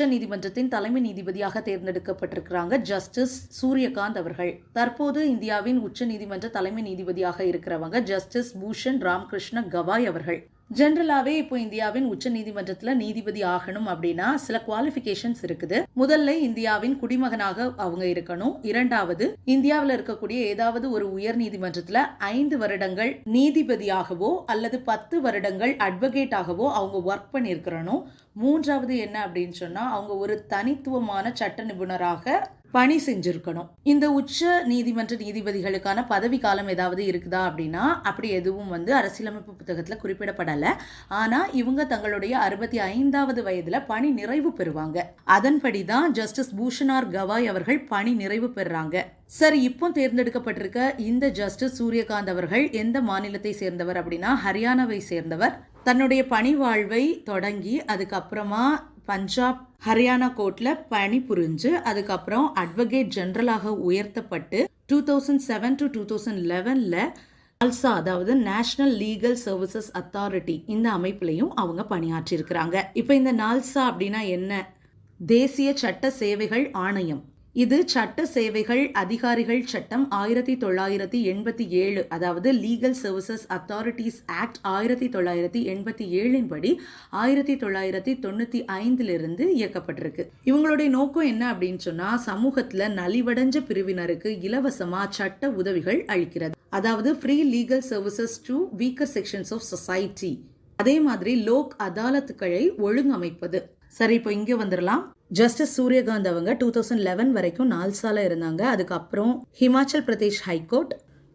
உச்ச நீதிமன்றத்தின் தலைமை நீதிபதியாக தேர்ந்தெடுக்கப்பட்டிருக்கிறாங்க ஜஸ்டிஸ் சூரியகாந்த் அவர்கள். தற்போது இந்தியாவின் உச்ச நீதிமன்ற தலைமை நீதிபதியாக இருக்கிறவங்க ஜஸ்டிஸ் பூஷன் ராமகிருஷ்ண கவாய் அவர்கள். ஜென்ரலாவே இப்போ இந்தியாவின் உச்ச நீதிமன்றத்துல நீதிபதி ஆகணும் அப்படின்னா சில குவாலிஃபிகேஷன்ஸ் இருக்குது. முதல்ல இந்தியாவின் குடிமகனாக அவங்க இருக்கணும். இரண்டாவது, இந்தியாவில் இருக்கக்கூடிய ஏதாவது ஒரு உயர் நீதிமன்றத்துல 5 வருடங்கள் நீதிபதியாகவோ அல்லது 10 வருடங்கள் அட்வொகேட்டாகவோ அவங்க ஒர்க் பண்ணியிருக்கிறணும். மூன்றாவது என்ன அப்படின்னு சொன்னா அவங்க ஒரு தனித்துவமான சட்ட நிபுணராக பணி செஞ்சிருக்கணும். இந்த உச்ச நீதிமன்ற நீதிபதிகளுக்கான பதவி காலம் ஏதாவது இருக்குதா அப்படின்னா அப்படி எதுவும் அரசியலமைப்பு புத்தகத்துல குறிப்பிடப்படல. ஆனா இவங்க தங்களுடைய 65வது வயதுல பணி நிறைவு பெறுவாங்க. அதன்படிதான் ஜஸ்டிஸ் பூஷனார் கவாய் அவர்கள் பணி நிறைவு பெறுறாங்க. சரி, இப்போ தேர்ந்தெடுக்கப்பட்டிருக்க இந்த ஜஸ்டிஸ் சூரியகாந்த் அவர்கள் எந்த மாநிலத்தை சேர்ந்தவர் அப்படின்னா ஹரியானாவை சேர்ந்தவர். தன்னுடைய பணி வாழ்வை தொடங்கி அதுக்கப்புறமா பஞ்சாப் ஹரியானா கோர்ட்ல பணி புரிஞ்சு அதுக்கப்புறம் அட்வொகேட் ஜெனரலாக உயர்த்தப்பட்டு 2007 to 2011ல நால்சா, அதாவது நேஷனல் லீகல் சர்வீசஸ் அத்தாரிட்டி, இந்த அமைப்புலையும் அவங்க பணியாற்றி இருக்கிறாங்க. இப்போ இந்த நால்சா அப்படின்னா என்ன? தேசிய சட்ட சேவைகள் ஆணையம். இது சட்ட சேவைகள் அதிகாரிகள் சட்டம் 1987, அதாவது லீகல் சர்வீசஸ் அத்தாரிட்டிஸ் ஆக்ட் 1987 படி 1995 இயக்கப்பட்டிருக்கு. இவங்களுடைய நோக்கம் என்ன அப்படின்னு சொன்னா சமூகத்துல நலிவடைஞ்ச பிரிவினருக்கு இலவசமா சட்ட உதவிகள் அளிக்கிறது. அதாவது free legal services to weaker sections of society. அதே மாதிரி லோக் அதாலத்துக்களை ஒழுங்கமைப்பது. சரி, இப்போ இங்க வந்துடலாம். ஜஸ்டிஸ் சூரியகாந்த் அவங்க 2011 வரைக்கும் நால்சால இருந்தாங்க. அதுக்கப்புறம் ஹிமாச்சல் பிரதேஷ் ஹைகோர்ட்,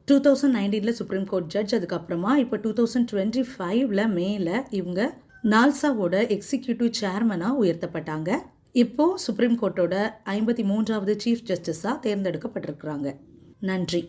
2019ல சுப்ரீம் கோர்ட் ஜட்ஜ், அதுக்கப்புறமா இப்போ 2025ல மேல இவங்க நால்சாவோட எக்ஸிக்யூட்டிவ் சேர்மனா உயர்த்தப்பட்டாங்க. இப்போ சுப்ரீம் கோர்ட்டோட 53வது சீஃப் ஜஸ்டிஸா தேர்ந்தெடுக்கப்பட்டிருக்கிறாங்க. நன்றி.